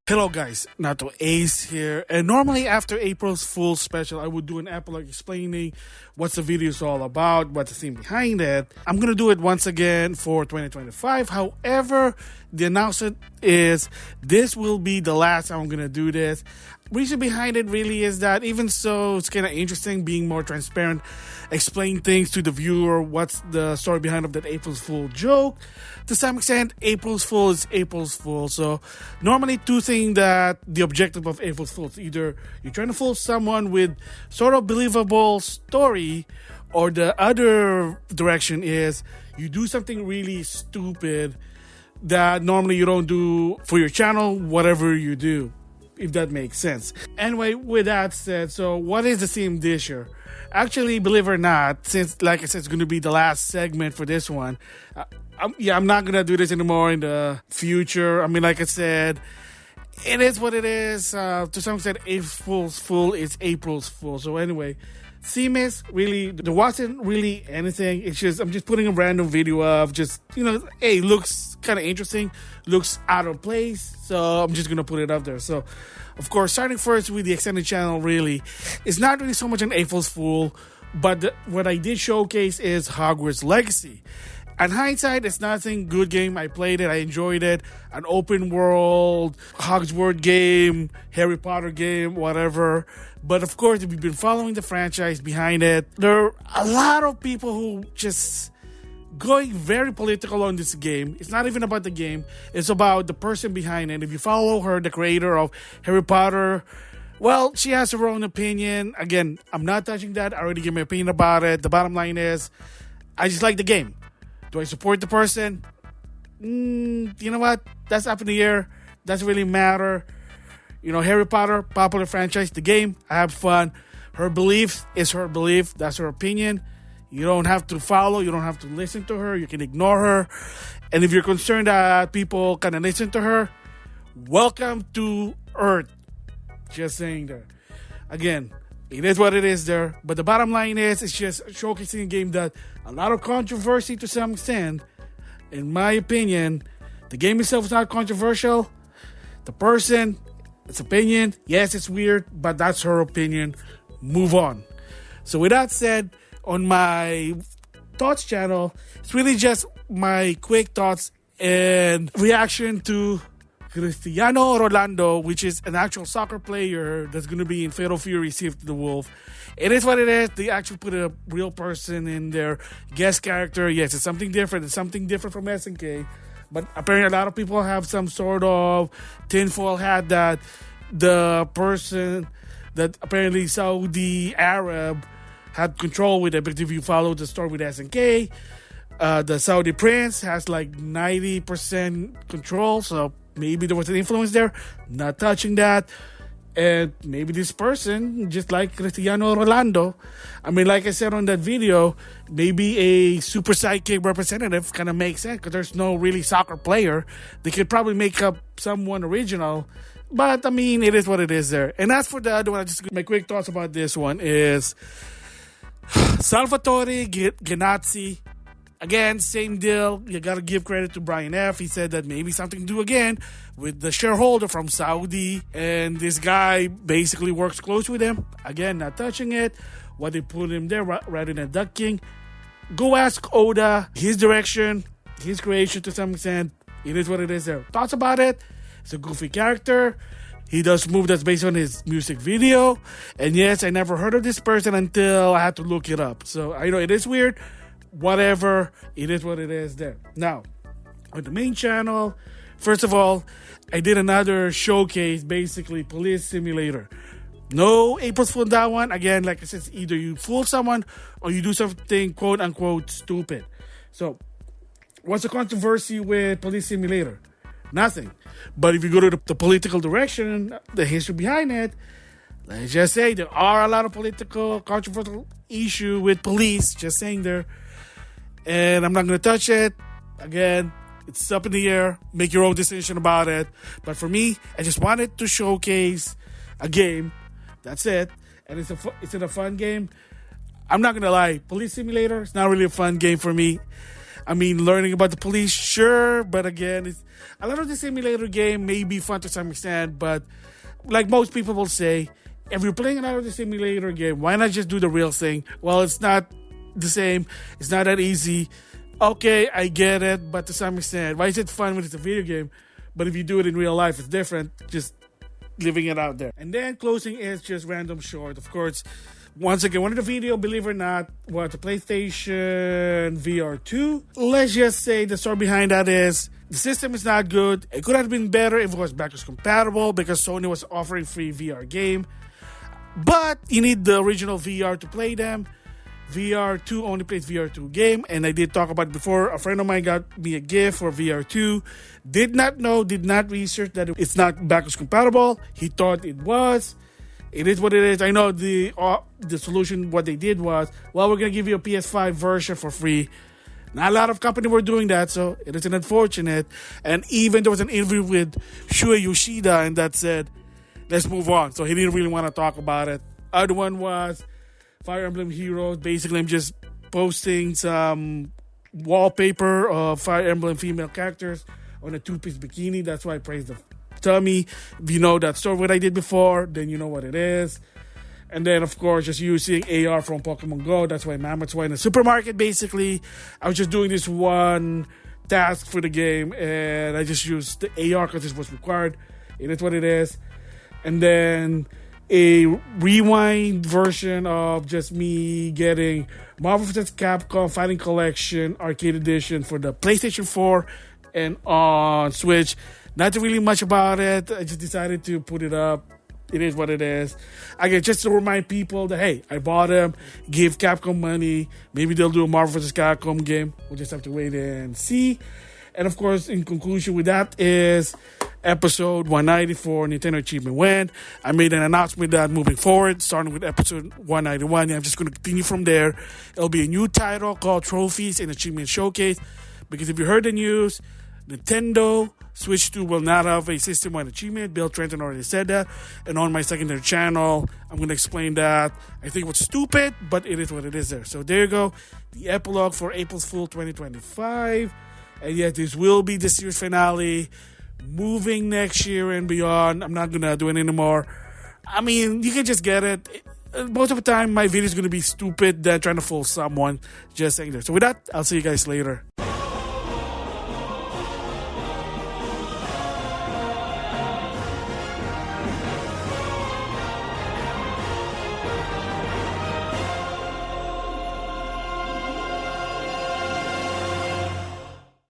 Hello guys, NautoAis here, and normally after April's Fool's special I would do an epilogue explaining what the video is all about, what's the theme behind it. I'm gonna do it once again for 2025. However, the announcement is this will be the last time I'm gonna do this. Reason behind it really is that even so it's kind of interesting being more transparent, explain things to the viewer, what's the story behind of that April's Fool joke. To some extent, April's Fool is April's Fool. So normally two things that the objective of April's Fool is either you're trying to fool someone with sort of believable story, or the other direction is you do something really stupid that normally you don't do for your channel, whatever you do, if that makes sense. Anyway, with that said, so what is the theme this year? Actually, believe it or not, since like I said, it's going to be the last segment for this one, I'm not going to do this anymore in the future. I mean, like I said, it is what it is. To some extent, April's Fool is April's Fool. So anyway, theme is really, there wasn't really anything. It's just, I'm just putting a random video of just, hey, looks kind of interesting, looks out of place. So I'm just going to put it up there. So, of course, starting first with the extended channel, really, it's not really so much an April's Fool, but what I did showcase is Hogwarts Legacy. In hindsight, it's nothing good game. I played it, I enjoyed it. An open world, Hogwarts game, Harry Potter game, whatever. But of course, if you've been following the franchise behind it, there are a lot of people who just going very political on this game. It's not even about the game. It's about the person behind it. If you follow her, the creator of Harry Potter, well, she has her own opinion. Again, I'm not touching that. I already gave my opinion about it. The bottom line is, I just like the game. Do I support the person? You know what? That's up in the air. Doesn't really matter. Harry Potter, popular franchise, the game, I have fun. Her belief is her belief. That's her opinion. You don't have to follow. You don't have to listen to her. You can ignore her. And if you're concerned that people kind of listen to her, welcome to Earth. Just saying there. Again, it is what it is there. But the bottom line is, it's just showcasing a game that a lot of controversy to some extent. In my opinion, the game itself is not controversial. The person, its opinion, yes, it's weird, but that's her opinion. Move on. So with that said, on my thoughts channel, it's really just my quick thoughts and reaction to Cristiano Ronaldo, which is an actual soccer player that's going to be in Fatal Fury Season of the Wolf. It is what it is. They actually put a real person in their guest character. Yes, it's something different. It's something different from SNK. But apparently a lot of people have some sort of tinfoil hat that the person that apparently Saudi Arab had control with it. But if you follow the story with SNK, the Saudi prince has like 90% control. So maybe there was an influence there. Not touching that. And maybe this person, just like Cristiano Ronaldo, I mean, like I said on that video, maybe a super sidekick representative kind of makes sense because there's no really soccer player. They could probably make up someone original. But, I mean, it is what it is there. And as for the other one, my quick thoughts about this one is Salvatore Ganazzi. Again, same deal. You got to give credit to Brian F. He said that maybe something to do again with the shareholder from Saudi. And this guy basically works close with him. Again, not touching it. Why they put him there rather than ducking. Go ask Oda. His direction, his creation to some extent. It is what it is there. Thoughts about it? It's a goofy character. He does move that's based on his music video. And yes, I never heard of this person until I had to look it up. So I know it is weird. Whatever, it is what it is there. Now, on the main channel, first of all, I did another showcase, basically police simulator. No April's Fool on that one. Again, like I said, either you fool someone or you do something quote unquote stupid. So, what's the controversy with police simulator? Nothing. But if you go to the political direction, the history behind it, let's just say there are a lot of political controversial issue with police. Just saying there. And I'm not going to touch it. Again, it's up in the air. Make your own decision about it. But for me, I just wanted to showcase a game. That's it. And it's a fun game. I'm not going to lie. Police Simulator, it's not really a fun game for me. I mean, learning about the police, sure, but again, it's a lot of the simulator game may be fun to some extent, but like most people will say, if you're playing a lot of the simulator game, why not just do the real thing? Well, it's not the same. It's not that easy. Okay, I get it, but to some extent, why is it fun when it's a video game? But if you do it in real life, it's different. Just leaving it out there. And then closing is just random short. Of course, once again, one of the video, believe it or not, was the PlayStation VR 2. Let's just say the story behind that is the system is not good. It could have been better if it was backwards compatible because Sony was offering free VR game. But you need the original VR to play them. VR 2 only plays VR 2 game, and I did talk about it before. A friend of mine got me a gift for VR 2. Did not know, did not research that it's not backwards compatible. He thought it was. It is what it is. I know the solution, what they did was, well, we're going to give you a PS5 version for free. Not a lot of companies were doing that, so it is an unfortunate. And even there was an interview with Shuei Yoshida, and that said, let's move on. So he didn't really want to talk about it. Other one was Fire Emblem Heroes. Basically, I'm just posting some wallpaper of Fire Emblem female characters on a two-piece bikini. That's why I praised the tummy. If you know that story what I did before, then you know what it is. And then, of course, just using AR from Pokemon Go. That's why Mammoth's in the supermarket, basically. I was just doing this one task for the game, and I just used the AR because it was required. It is what it is. And then a rewind version of just me getting Marvel vs. Capcom Fighting Collection Arcade Edition for the PlayStation 4 and on Switch. Not really much about it. I just decided to put it up. It is what it is. Again, just to remind people that, hey, I bought them, give Capcom money. Maybe they'll do a Marvel vs. Capcom game. We'll just have to wait and see. And of course, in conclusion with that is episode 194, Nintendo Achievement Win. I made an announcement that moving forward, starting with episode 191, I'm just going to continue from there. It'll be a new title called Trophies and Achievement Showcase. Because if you heard the news, Nintendo Switch 2 will not have a system-wide achievement. Bill Trenton already said that. And on my secondary channel, I'm going to explain that. I think it was stupid, but it is what it is there. So there you go. The epilogue for April's Fool 2025. And yes, this will be the series finale. Moving next year and beyond. I'm not going to do it anymore. I mean, you can just get it. Most of the time, my video is going to be stupid than trying to fool someone. Just saying that. So with that, I'll see you guys later.